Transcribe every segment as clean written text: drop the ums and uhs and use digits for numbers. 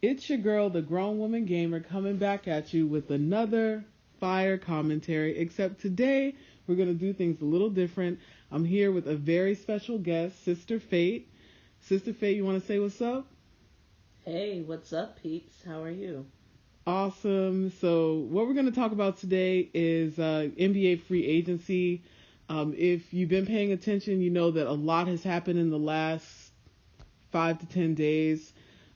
It's your girl, the grown woman gamer, coming back at you with another fire commentary. Except today, we're going to do things a little different. I'm here with a very special guest, Sisterfate. Sisterfate, you want to say what's up? Hey, what's up, peeps? How are you? Awesome. So, what we're going to talk about today is NBA free agency. If you've been paying attention, you know that a lot has happened in the last 5 to 10 days.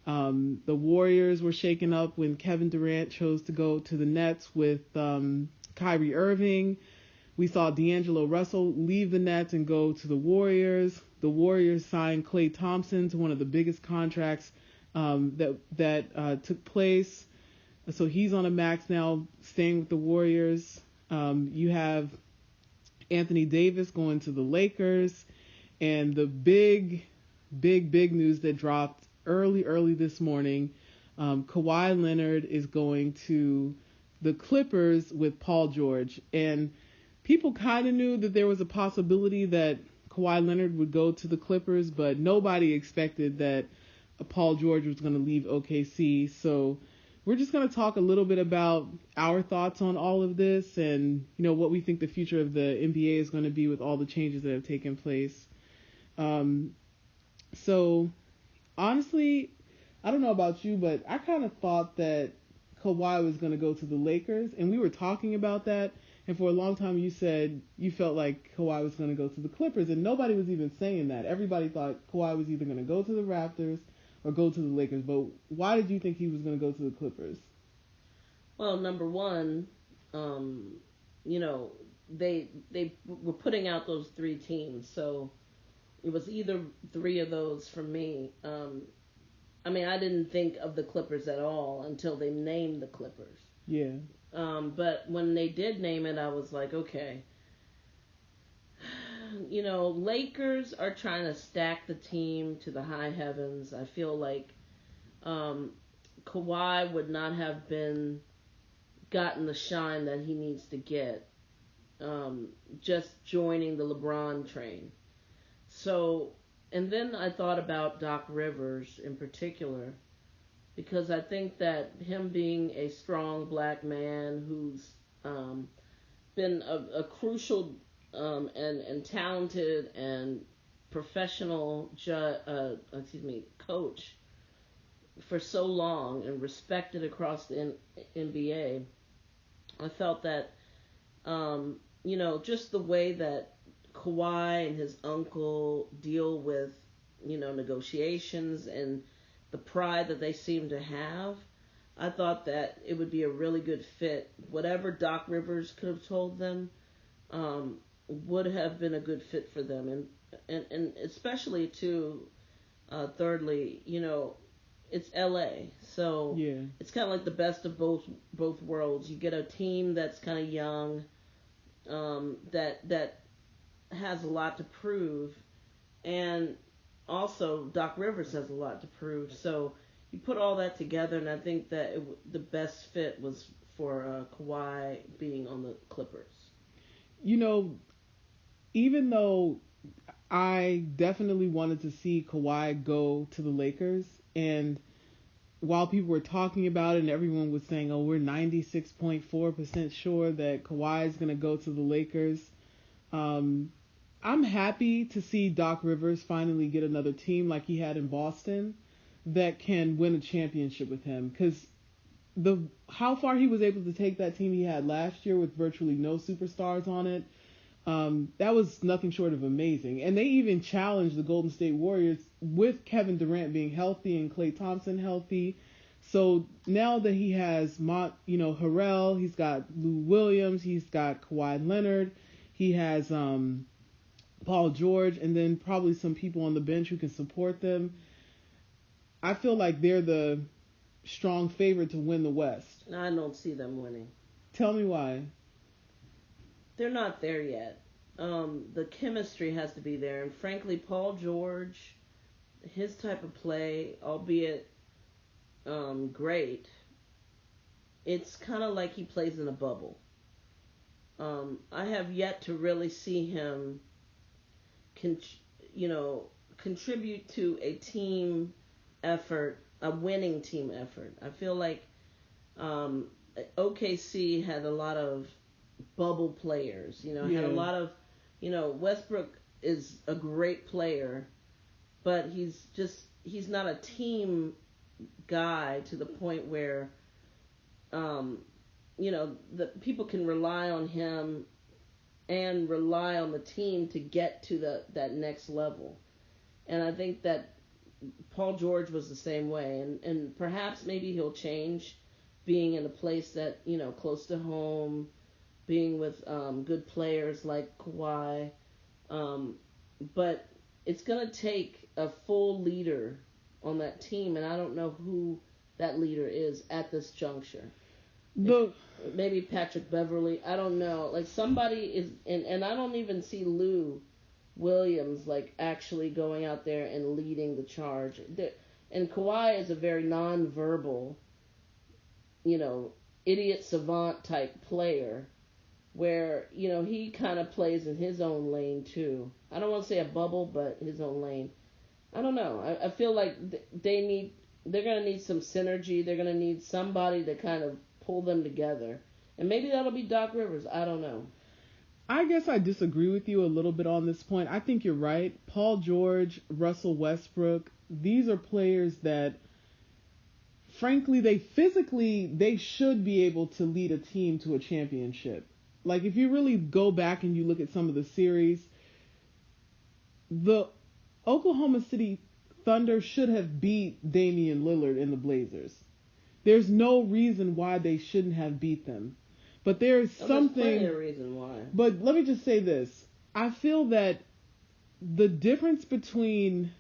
The Warriors were shaken up when Kevin Durant chose to go to the Nets with Kyrie Irving. We saw D'Angelo Russell leave the Nets and go to the Warriors. The Warriors signed Klay Thompson to one of the biggest contracts that took place. So he's on a max now, staying with the Warriors. You have Anthony Davis going to the Lakers. And the big news that dropped early this morning, Kawhi Leonard is going to the Clippers with Paul George. And people kind of knew that there was a possibility that Kawhi Leonard would go to the Clippers, but nobody expected that Paul George was going to leave OKC. So we're just going to talk a little bit about our thoughts on all of this and, you know, what we think the future of the NBA is going to be with all the changes that have taken place. So honestly, I don't know about you, but I kind of thought that Kawhi was going to go to the Lakers, and we were talking about that. And for a long time, you said you felt like Kawhi was going to go to the Clippers, and nobody was even saying that. Everybody thought Kawhi was either going to go to the Raptors or go to the Lakers. But why did you think he was going to go to the Clippers? Well, number one, you know, they were putting out those three teams, so it was either three of those for me. I mean, I didn't think of the Clippers at all until they named the Clippers. Yeah. But when they did name it, I was like, okay. You know, Lakers are trying to stack the team to the high heavens. I feel like Kawhi would not have gotten the shine that he needs to get just joining the LeBron train. So, and then I thought about Doc Rivers in particular, because I think that him being a strong black man who's been a crucial and talented and professional coach for so long and respected across the NBA, I felt that just the way that Kawhi and his uncle deal with negotiations and the pride that they seem to have, I thought that it would be a really good fit. Whatever Doc Rivers could have told them would have been a good fit for them, and especially too. Thirdly, it's LA, so yeah, it's kind of like the best of both worlds. You get a team that's kind of young, that has a lot to prove, and also Doc Rivers has a lot to prove. So you put all that together, and I think that the best fit was for Kawhi being on the Clippers. Even though I definitely wanted to see Kawhi go to the Lakers, and while people were talking about it and everyone was saying, oh, we're 96.4% sure that Kawhi is going to go to the Lakers, I'm happy to see Doc Rivers finally get another team like he had in Boston that can win a championship with him, because how far he was able to take that team he had last year with virtually no superstars on it, that was nothing short of amazing. And they even challenged the Golden State Warriors with Kevin Durant being healthy and Klay Thompson healthy. So now that he has Harrell, he's got Lou Williams, he's got Kawhi Leonard, he has Paul George, and then probably some people on the bench who can support them. I feel like they're the strong favorite to win the West. I don't see them winning. Tell me why. They're not there yet. The chemistry has to be there, and frankly, Paul George, his type of play, albeit great, it's kind of like he plays in a bubble. I have yet to really see him contribute to a team effort a winning team effort. I feel like um, OKC had a lot of bubble players. Had a Yeah. lot of, Westbrook is a great player, but he's not a team guy to the point where um, the people can rely on him and rely on the team to get to that next level. And I think that Paul George was the same way, and perhaps maybe he'll change, being in a place that close to home, being with good players like Kawhi, um, but it's gonna take a full leader on that team, and I don't know who that leader is at this juncture. It, The maybe Patrick Beverly. I don't know. Like somebody is, and I don't even see Lou Williams like actually going out there and leading the charge. And Kawhi is a very non-verbal, you know, idiot savant type player where, he kind of plays in his own lane too. I don't want to say a bubble, but his own lane. I don't know. I feel like they're going to need some synergy. They're going to need somebody to kind of pull them together. And maybe that'll be Doc Rivers. I don't know. I guess I disagree with you a little bit on this point. I think you're right. Paul George, Russell Westbrook, these are players that, frankly, they should be able to lead a team to a championship. Like, if you really go back and you look at some of the series, the Oklahoma City Thunder should have beat Damian Lillard and the Blazers. There's no reason why they shouldn't have beat them. But there's something. There's plenty of reason why. But let me just say this. I feel that the difference between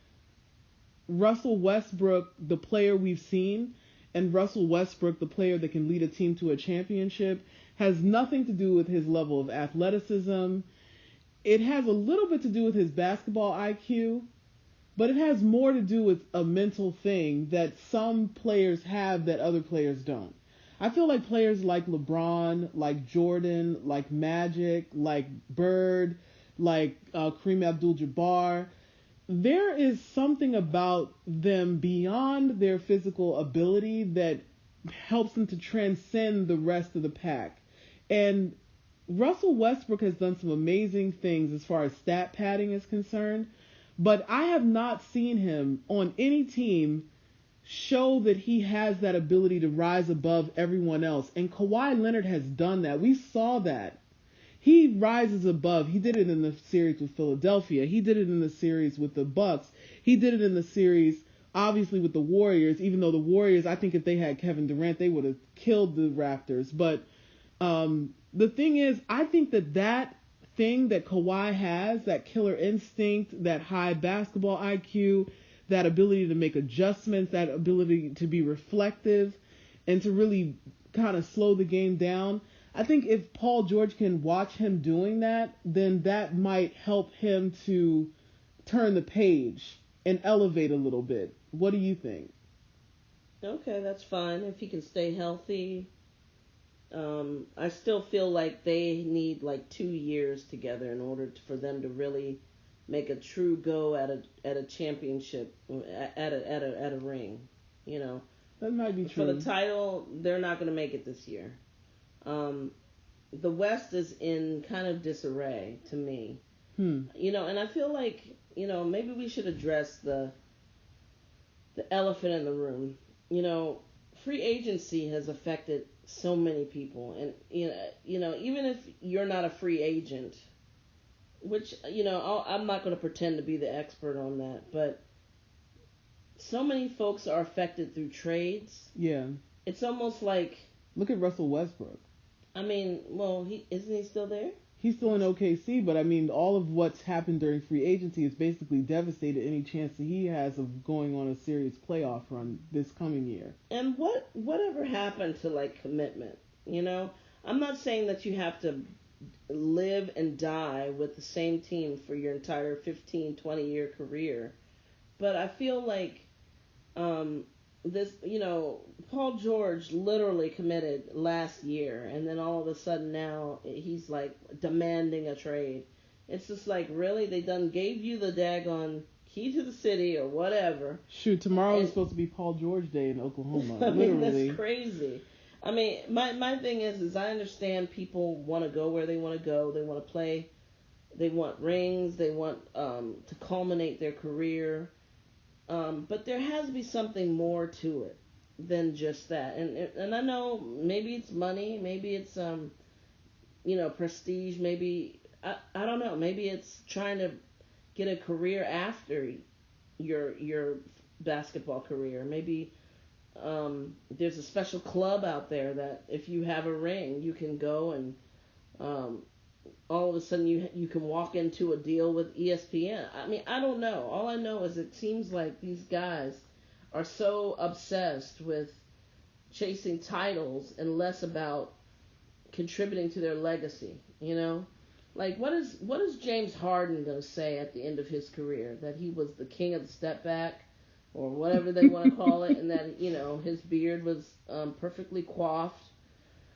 Russell Westbrook, the player we've seen, and Russell Westbrook, the player that can lead a team to a championship, has nothing to do with his level of athleticism. It has a little bit to do with his basketball IQ, but it has more to do with a mental thing that some players have that other players don't. I feel like players like LeBron, like Jordan, like Magic, like Bird, like Kareem Abdul-Jabbar, there is something about them beyond their physical ability that helps them to transcend the rest of the pack. And Russell Westbrook has done some amazing things as far as stat padding is concerned, but I have not seen him on any team show that he has that ability to rise above everyone else. And Kawhi Leonard has done that. We saw that. He rises above. He did it in the series with Philadelphia. He did it in the series with the Bucks. He did it in the series, obviously, with the Warriors, even though the Warriors, I think if they had Kevin Durant, they would have killed the Raptors. But the thing is, I think that thing that Kawhi has, that killer instinct, that high basketball IQ, that ability to make adjustments, that ability to be reflective and to really kind of slow the game down. I think if Paul George can watch him doing that, then that might help him to turn the page and elevate a little bit. What do you think? Okay, that's fine. If he can stay healthy. I still feel like they need like 2 years together in order for them to really make a true go at a championship, at a ring. That might be true. For the title, they're not going to make it this year. The West is in kind of disarray to me. And I feel like maybe we should address the elephant in the room. Free agency has affected so many people, and even if you're not a free agent, which I'm not going to pretend to be the expert on that, but so many folks are affected through trades. Yeah. It's almost like, look at Russell Westbrook. I mean, well, isn't he still there? He's still in OKC, but I mean, all of what's happened during free agency has basically devastated any chance that he has of going on a serious playoff run this coming year. And whatever happened to like commitment? I'm not saying that you have to live and die with the same team for your entire 15, 20-year career, but I feel like this, Paul George literally committed last year, and then all of a sudden now he's like demanding a trade. It's just like, really? They done gave you the daggone key to the city or whatever. Shoot, tomorrow is supposed to be Paul George Day in Oklahoma. I mean, Literally. that's crazy. I mean, my thing is I understand people want to go where they want to go. They want to play. They want rings. They want to culminate their career. But there has to be something more to it than just that. And I know maybe it's money. Maybe it's prestige. Maybe I don't know. Maybe it's trying to get a career after your basketball career. Maybe there's a special club out there that if you have a ring, you can go and all of a sudden you can walk into a deal with ESPN. I mean, I don't know. All I know is it seems like these guys are so obsessed with chasing titles and less about contributing to their legacy, you know? Like, what is James Harden going to say at the end of his career? That he was the king of the step back, or whatever they want to call it, and that, his beard was perfectly coiffed.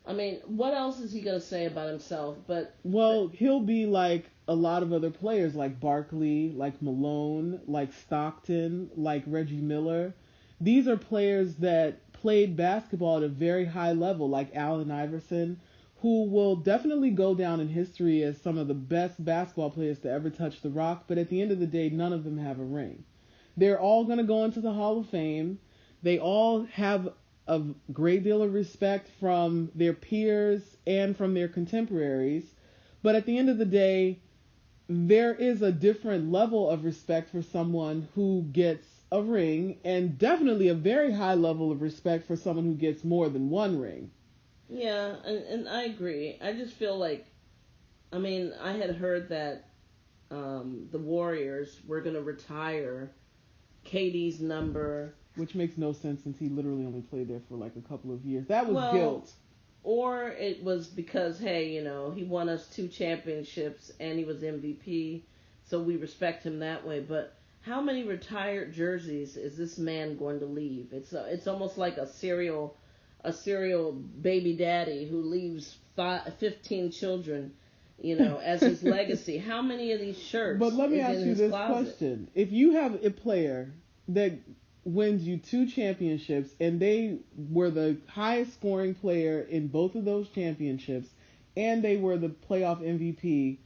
I mean, what else is he going to say about himself? Well, he'll be like a lot of other players, like Barkley, like Malone, like Stockton, like Reggie Miller. These are players that played basketball at a very high level, like Allen Iverson, who will definitely go down in history as some of the best basketball players to ever touch the rock, but at the end of the day, none of them have a ring. They're all going to go into the Hall of Fame. They all have a great deal of respect from their peers and from their contemporaries, but at the end of the day, there is a different level of respect for someone who gets a ring, and definitely a very high level of respect for someone who gets more than one ring. Yeah, and I agree. I just feel like, I mean, I had heard that the Warriors were going to retire KD's number. Which makes no sense since he literally only played there for like a couple of years. That was guilt. Or it was because, hey, he won us 2 championships and he was MVP, so we respect him that way. But how many retired jerseys is this man going to leave? It's almost like a serial baby daddy who leaves 15 children, as his legacy. How many of these shirts? But let me is ask in you his this closet? question: if you have a player that wins you 2 championships and they were the highest scoring player in both of those championships, and they were the playoff MVP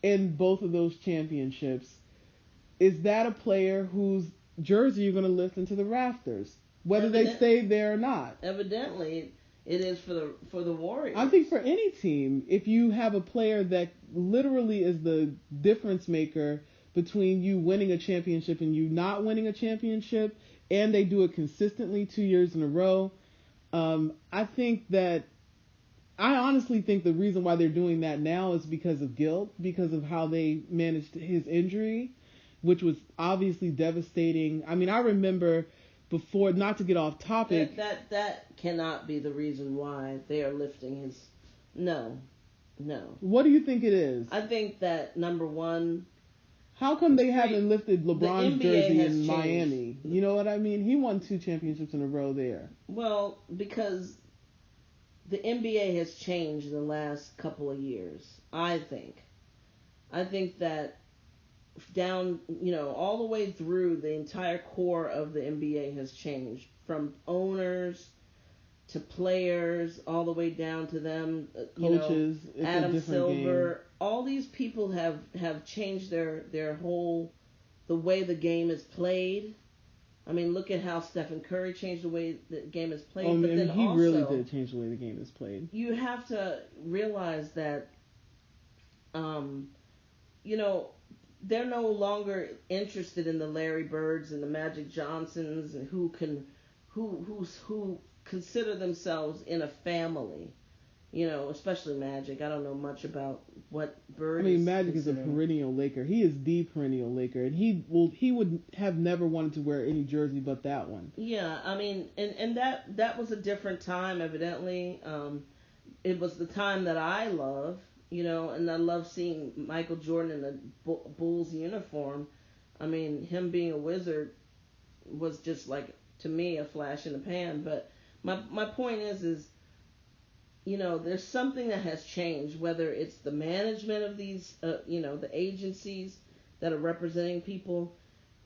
in both of those championships, is that a player whose jersey you're going to lift into the rafters, whether they stay there or not? Evidently, it is for the Warriors. I think for any team, if you have a player that literally is the difference maker between you winning a championship and you not winning a championship, and they do it consistently 2 years in a row, I honestly think the reason why they're doing that now is because of guilt, because of how they managed his injury, which was obviously devastating. I mean, I remember before, not to get off topic. That cannot be the reason why they are lifting his. No. What do you think it is? I think that, number one. How come they haven't lifted LeBron's jersey in changed. Miami? You know what I mean? He won 2 championships in a row there. Well, because the NBA has changed in the last couple of years, I think. I think that down, all the way through, the entire core of the NBA has changed, from owners to players, all the way down to them, coaches, Adam Silver. Game. All these people have changed their whole, the way the game is played. I mean, look at how Stephen Curry changed the way the game is played. But then he really did change the way the game is played. You have to realize that, they're no longer interested in the Larry Birds and the Magic Johnsons and who consider themselves in a family. Especially Magic. I don't know much about what Bird. I mean, Magic is a perennial Laker. He is the perennial Laker, and he would have never wanted to wear any jersey but that one. Yeah, I mean, and that was a different time. Evidently, it was the time that I love. And I love seeing Michael Jordan in the Bulls uniform. I mean, him being a Wizard was just like, to me, a flash in the pan. But my point is there's something that has changed, whether it's the management of these, the agencies that are representing people.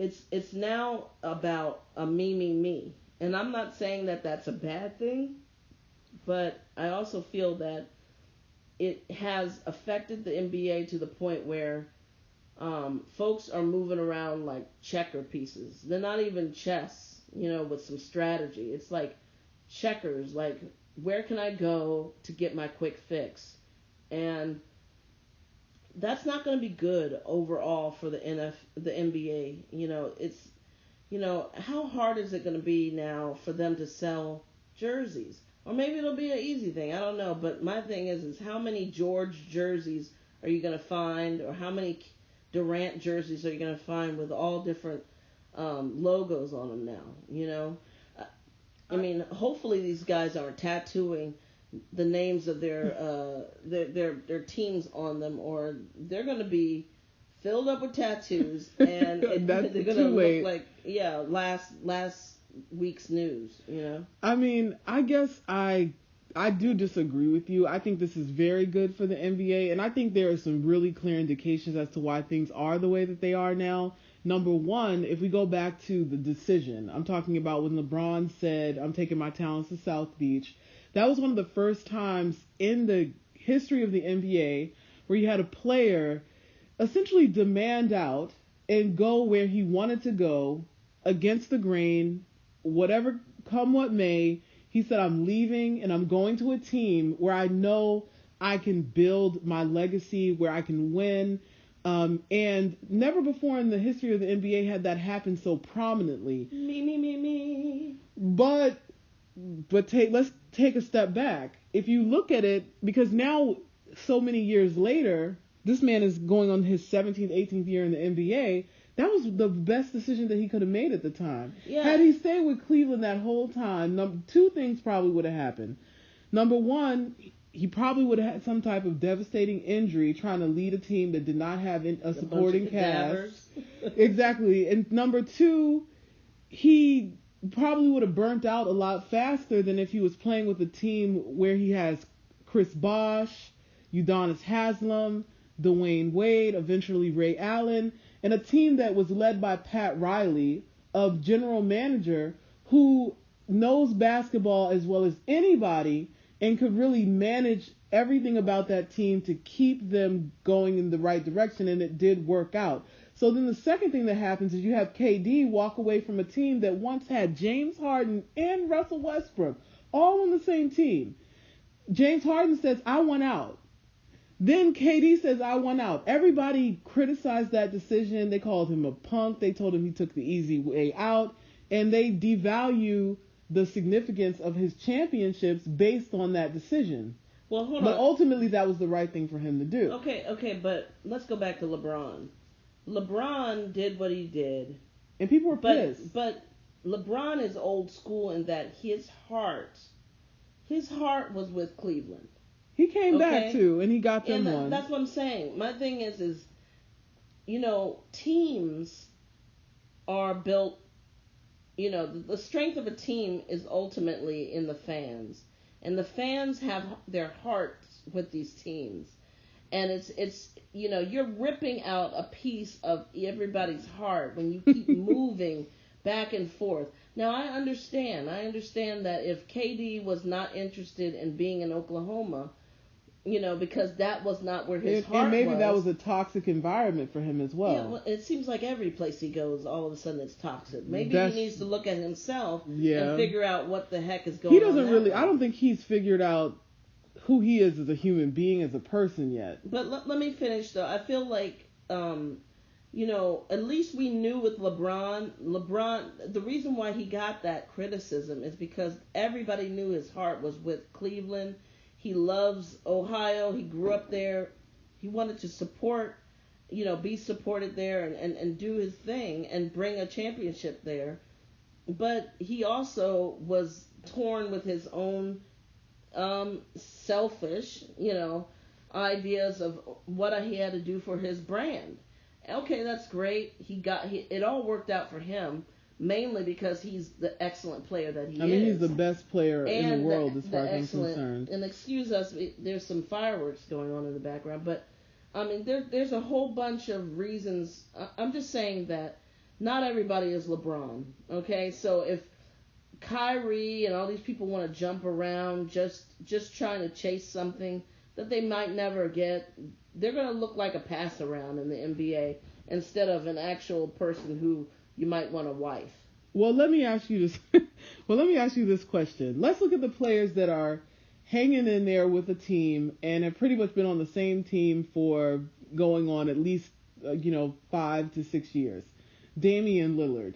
it's now about a me. And I'm not saying that that's a bad thing, but I also feel that it has affected the NBA to the point where folks are moving around like checker pieces. They're not even chess, with some strategy. It's like checkers, like where can I go to get my quick fix? And that's not going to be good overall for the NBA. How hard is it going to be now for them to sell jerseys? Or maybe it'll be an easy thing. I don't know. But my thing is how many George jerseys are you going to find, or how many Durant jerseys are you going to find with all different logos on them now? I mean, hopefully these guys aren't tattooing the names of their teams on them, or they're going to be filled up with tattoos, and they're going to look like last week's news. I mean, I guess I do disagree with you. I think this is very good for the NBA, and I think there are some really clear indications as to why things are the way that they are now. Number one, if we go back to the decision, I'm talking about when LeBron said, I'm taking my talents to South Beach. That was one of the first times in the history of the NBA where you had a player essentially demand out and go where he wanted to go against the grain, whatever come what may. He said, I'm leaving and I'm going to a team where I know I can build my legacy, where I can win. And never before in the history of the NBA had that happen so prominently. Me. But let's take a step back. If you look at it, because now so many years later, this man is going on his 17th, 18th year in the NBA. That was the best decision that he could have made at the time. Yeah. Had he stayed with Cleveland that whole time, two things probably would have happened. Number one, he probably would have had some type of devastating injury trying to lead a team that did not have a supporting cast. Exactly. And number two, he probably would have burnt out a lot faster than if he was playing with a team where he has Chris Bosh, Udonis Haslem, Dwayne Wade, eventually Ray Allen, and a team that was led by Pat Riley, a general manager who knows basketball as well as anybody and could really manage everything about that team to keep them going in the right direction, and it did work out. So then the second thing that happens is you have KD walk away from a team that once had James Harden and Russell Westbrook all on the same team. James Harden says, I want out. Then KD says, I want out. Everybody criticized that decision. They called him a punk. They told him he took the easy way out. And they devalue the significance of his championships based on that decision. Well, hold on. But ultimately, that was the right thing for him to do. Okay, but let's go back to LeBron. LeBron did what he did. And people were pissed. But LeBron is old school in that his heart was with Cleveland. He came back too, and he got them one. That's what I'm saying. My thing is, teams are built, the strength of a team is ultimately in the fans. And the fans have their hearts with these teams. And it's you're ripping out a piece of everybody's heart when you keep moving back and forth. Now, I understand that if KD was not interested in being in Oklahoma, because that was not where his heart was. And maybe that was a toxic environment for him as well. Yeah, well, it seems like every place he goes, all of a sudden it's toxic. Maybe he needs to look at himself and figure out what the heck is going on. He doesn't really, I don't think he's figured out who he is as a human being, as a person yet. But let me finish, though. I feel like, at least we knew with LeBron, the reason why he got that criticism is because everybody knew his heart was with Cleveland. He loves Ohio. He grew up there. He wanted to support, be supported there and do his thing and bring a championship there. But he also was torn with his own selfish, ideas of what he had to do for his brand. Okay, that's great. It all worked out for him. Mainly because he's the excellent player that he is. I mean, he's the best player in the world as far as I'm concerned. And excuse us, there's some fireworks going on in the background. But, I mean, there's a whole bunch of reasons. I'm just saying that not everybody is LeBron. Okay, so if Kyrie and all these people want to jump around just trying to chase something that they might never get, they're going to look like a pass around in the NBA instead of an actual person who you might want to wife. Well, let me ask you this. Let me ask you this question. Let's look at the players that are hanging in there with a team and have pretty much been on the same team for going on at least 5 to 6 years. Damian Lillard.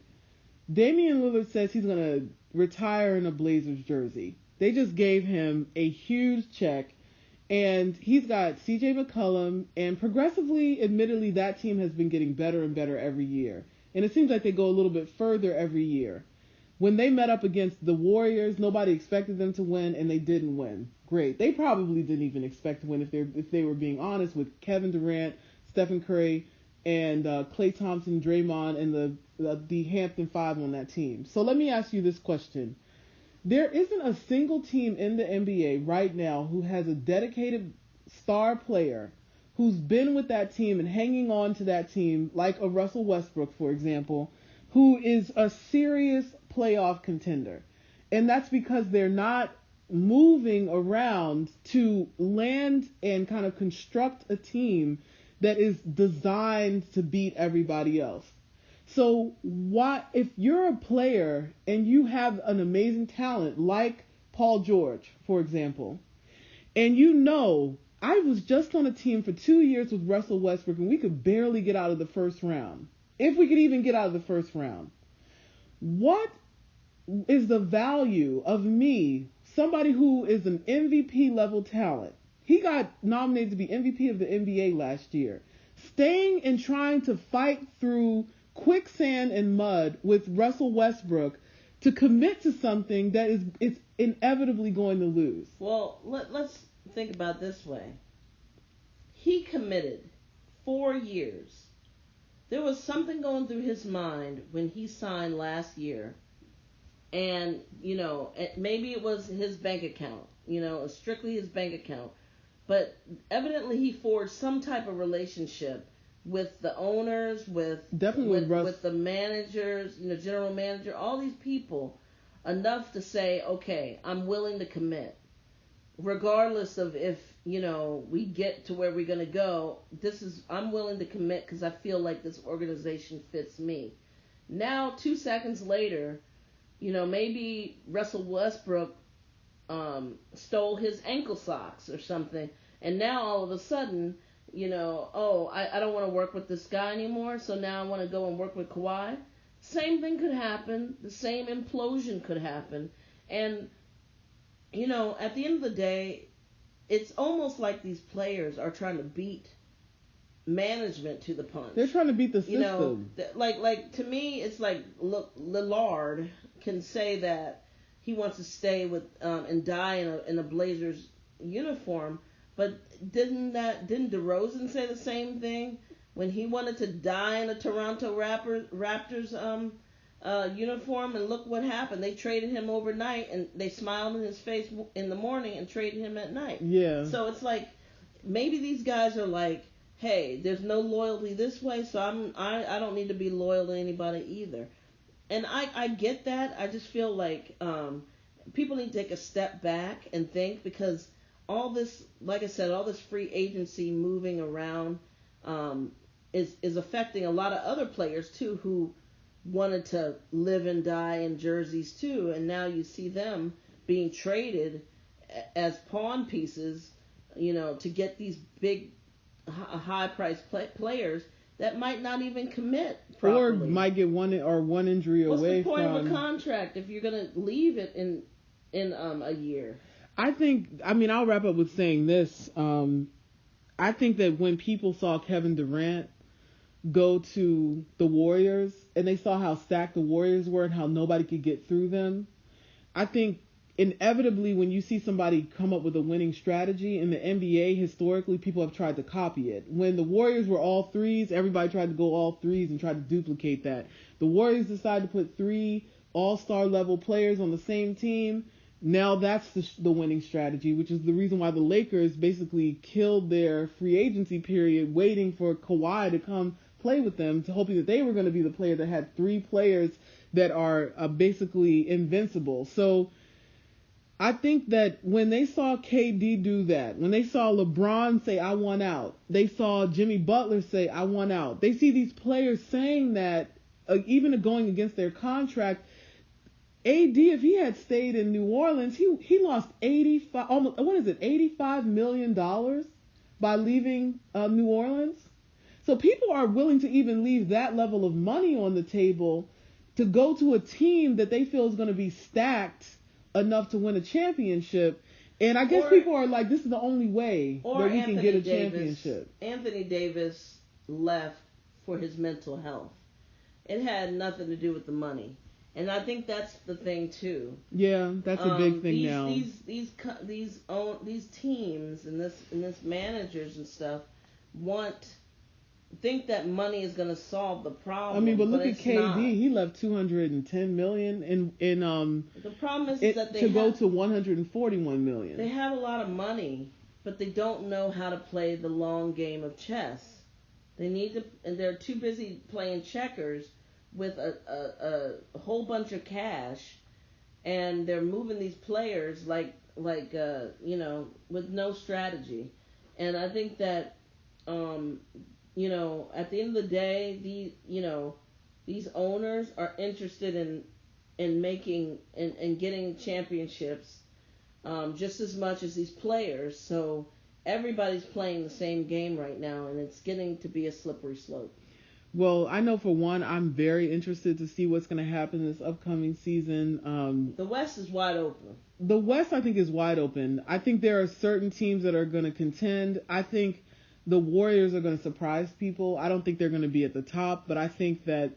Damian Lillard says he's going to retire in a Blazers jersey. They just gave him a huge check, and he's got CJ McCollum, and progressively, admittedly, that team has been getting better and better every year. And it seems like they go a little bit further every year. When they met up against the Warriors, nobody expected them to win, and they didn't win. Great. They probably didn't even expect to win if they were being honest, with Kevin Durant, Stephen Curry, and Klay Thompson, Draymond, and the Hampton Five on that team. So let me ask you this question. There isn't a single team in the NBA right now who has a dedicated star player who's been with that team and hanging on to that team, like a Russell Westbrook, for example, who is a serious playoff contender. And that's because they're not moving around to land and kind of construct a team that is designed to beat everybody else. So if you're a player and you have an amazing talent like Paul George, for example, and I was just on a team for 2 years with Russell Westbrook and we could barely get out of the first round, if we could even get out of the first round, what is the value of me, somebody who is an MVP level talent? He got nominated to be MVP of the NBA last year, staying and trying to fight through quicksand and mud with Russell Westbrook to commit to something that is inevitably going to lose. Well, let's think about it this way. He committed 4 years. There was something going through his mind when he signed last year. And, maybe it was his bank account, strictly his bank account. But evidently he forged some type of relationship with the owners, with the managers, general manager, all these people, enough to say, okay, I'm willing to commit. Regardless of if, we get to where we're going to go, I'm willing to commit because I feel like this organization fits me. Now, 2 seconds later, maybe Russell Westbrook stole his ankle socks or something, and now all of a sudden, I don't want to work with this guy anymore, so now I want to go and work with Kawhi. Same thing could happen. The same implosion could happen. And, at the end of the day, it's almost like these players are trying to beat management to the punch. They're trying to beat the system. Like to me, it's like, look, Lillard can say that he wants to stay with and die in a Blazers uniform, but didn't DeRozan say the same thing when he wanted to die in a Toronto Raptors uniform? And look what happened. They traded him overnight, and they smiled in his face in the morning and traded him at night. Yeah. So it's like maybe these guys are like, hey, there's no loyalty this way, so I don't need to be loyal to anybody either. And I get that. I just feel like people need to take a step back and think, because all this, like I said, all this free agency moving around is affecting a lot of other players too, who wanted to live and die in jerseys too, and now you see them being traded as pawn pieces, to get these big, high-priced players that might not even commit properly. Or might get one injury What's away the point from of a contract if you're going to leave it in a year? I'll wrap up with saying this. I think that when people saw Kevin Durant go to the Warriors and they saw how stacked the Warriors were and how nobody could get through them, I think inevitably when you see somebody come up with a winning strategy in the NBA, historically people have tried to copy it. When the Warriors were all threes, everybody tried to go all threes and tried to duplicate that. The Warriors decided to put 3 all-star level players on the same team. Now that's the winning strategy, which is the reason why the Lakers basically killed their free agency period waiting for Kawhi to come play with them, to hoping that they were going to be the player that had 3 players that are basically invincible. So I think that when they saw KD do that, when they saw LeBron say, I want out, they saw Jimmy Butler say, I want out, they see these players saying that, even going against their contract. AD, if he had stayed in New Orleans, he lost $85 million by leaving New Orleans. So people are willing to even leave that level of money on the table to go to a team that they feel is going to be stacked enough to win a championship. And I guess people are like, this is the only way that we can get a championship. Anthony Davis left for his mental health. It had nothing to do with the money. And I think that's the thing too. Yeah, that's a big thing now. These teams and this managers and stuff think that money is going to solve the problem. I mean, but look at KD. Not. He left $210 million in the problem is that they go to $141 million. They have a lot of money, but they don't know how to play the long game of chess. They need to, and they're too busy playing checkers with a whole bunch of cash, and they're moving these players like with no strategy. And I think that at the end of the day, these owners are interested in making and getting championships just as much as these players. So everybody's playing the same game right now, and it's getting to be a slippery slope. Well, I know for one, I'm very interested to see what's going to happen this upcoming season. The West is wide open. The West, I think, is wide open. I think there are certain teams that are going to contend. I think the Warriors are going to surprise people. I don't think they're going to be at the top, but I think that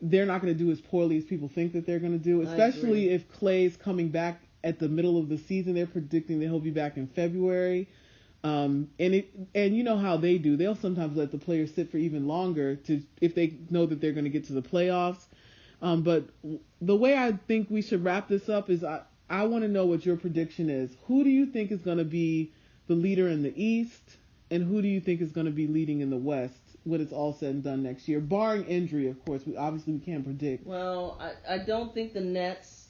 they're not going to do as poorly as people think that they're going to do, especially if Klay's coming back at the middle of the season. They're predicting that he'll be back in February. And you know how they do. They'll sometimes let the players sit for even longer if they know that they're going to get to the playoffs. But the way I think we should wrap this up is I want to know what your prediction is. Who do you think is going to be the leader in the East, and who do you think is going to be leading in the West when it's all said and done next year, barring injury, of course. We can't predict. Well, I don't think the Nets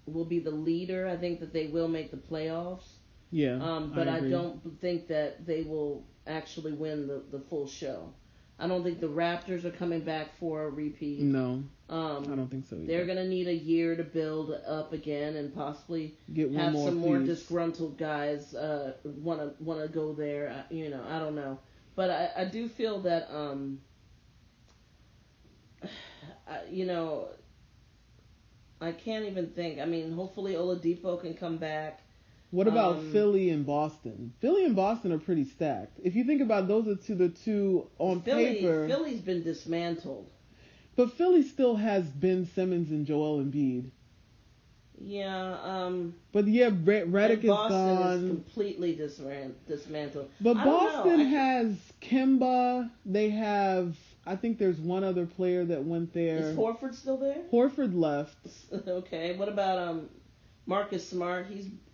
will be the leader. I think that they will make the playoffs. Yeah, but I don't think that they will actually win the full show. I don't think the Raptors are coming back for a repeat. No, I don't think so either. They're going to need a year to build up again and possibly have some more disgruntled guys want to go there. I don't know. But I do feel that, I can't even think. I mean, hopefully Oladipo can come back. What about Philly and Boston? Philly and Boston are pretty stacked. If you think about those are the two on paper. Philly's been dismantled. But Philly still has Ben Simmons and Joel Embiid. Yeah. But yeah, Redick is gone. Boston is completely dismantled. But Boston has Kemba. They have, I think there's one other player that went there. Is Horford still there? Horford left. Okay. What about Marcus Smart?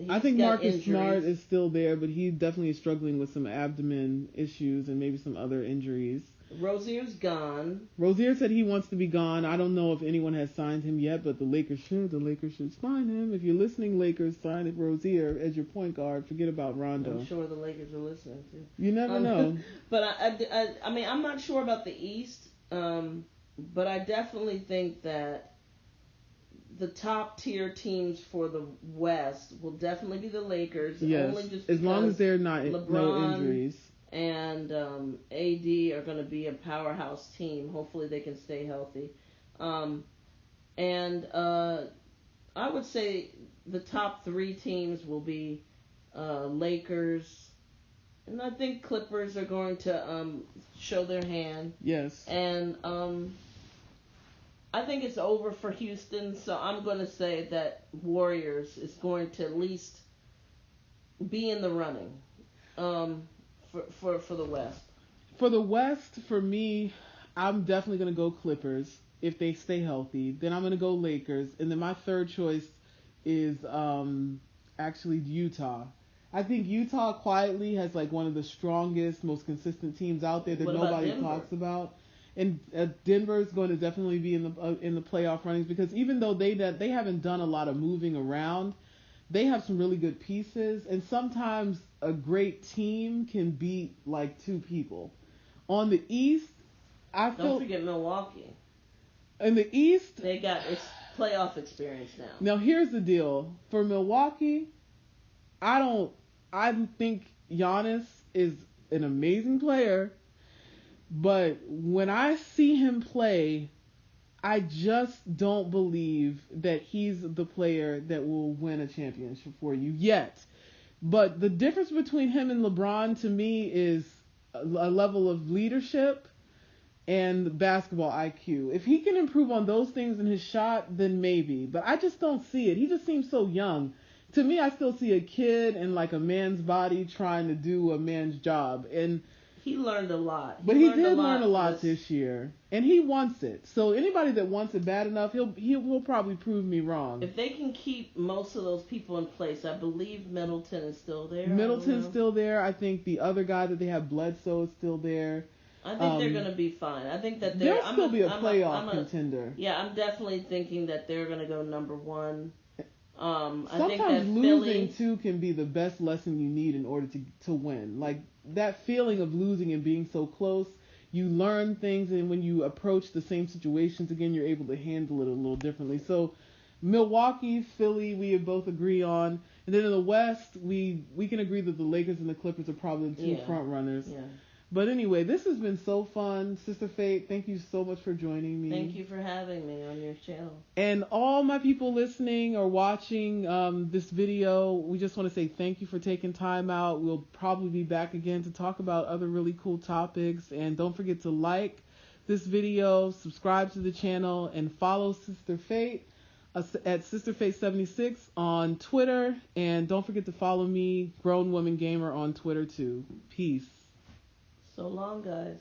I think Marcus Smart is still there, but he definitely is struggling with some abdomen issues and maybe some other injuries. Rozier's gone. Rozier said he wants to be gone. I don't know if anyone has signed him yet, but the Lakers should. The Lakers should sign him. If you're listening, Lakers, sign Rozier as your point guard. Forget about Rondo. I'm sure the Lakers are listening too. You never know. But I mean, I'm not sure about the East, but I definitely think that the top tier teams for the West will definitely be the Lakers. Yes, only just as long as they're not LeBron no injuries. And AD are going to be a powerhouse team. Hopefully they can stay healthy. And I would say the top 3 teams will be Lakers. And I think Clippers are going to show their hand. Yes. And I think it's over for Houston. So I'm going to say that Warriors is going to at least be in the running. For the West. For the West, for me, I'm definitely going to go Clippers if they stay healthy. Then I'm going to go Lakers. And then my third choice is actually Utah. I think Utah quietly has like one of the strongest, most consistent teams out there that nobody talks about. And Denver is going to definitely be in the playoff runnings because even though they haven't done a lot of moving around, they have some really good pieces. And sometimes a great team can beat like two people. On the East, don't forget Milwaukee. In the East, they got playoff experience now. Now here's the deal for Milwaukee. I think Giannis is an amazing player, but when I see him play, I just don't believe that he's the player that will win a championship for you yet. But the difference between him and LeBron to me is a level of leadership and basketball IQ. If he can improve on those things in his shot, then maybe. But I just don't see it. He just seems so young. To me, I still see a kid in like a man's body trying to do a man's job. And he learned a lot. But he did learn a lot this year. And he wants it. So anybody that wants it bad enough, he will probably prove me wrong. If they can keep most of those people in place, I believe Middleton is still there. Middleton's still there. I think the other guy that they have, Bledsoe, is still there. I think they're going to be fine. I think that they'll still be a playoff contender. Yeah, I'm definitely thinking that they're going to go number one. I Sometimes think that losing too can be the best lesson you need in order to win. Like that feeling of losing and being so close, you learn things, and when you approach the same situations again, you're able to handle it a little differently. So Milwaukee, Philly, we both agree on, and then in the West, we can agree that the Lakers and the Clippers are probably the two front runners. Yeah. But anyway, this has been so fun. Sisterfate, thank you so much for joining me. Thank you for having me on your channel. And all my people listening or watching this video, we just want to say thank you for taking time out. We'll probably be back again to talk about other really cool topics. And don't forget to like this video, subscribe to the channel, and follow Sisterfate at Sisterfate76 on Twitter. And don't forget to follow me, Grown Woman Gamer, on Twitter too. Peace. So long, guys.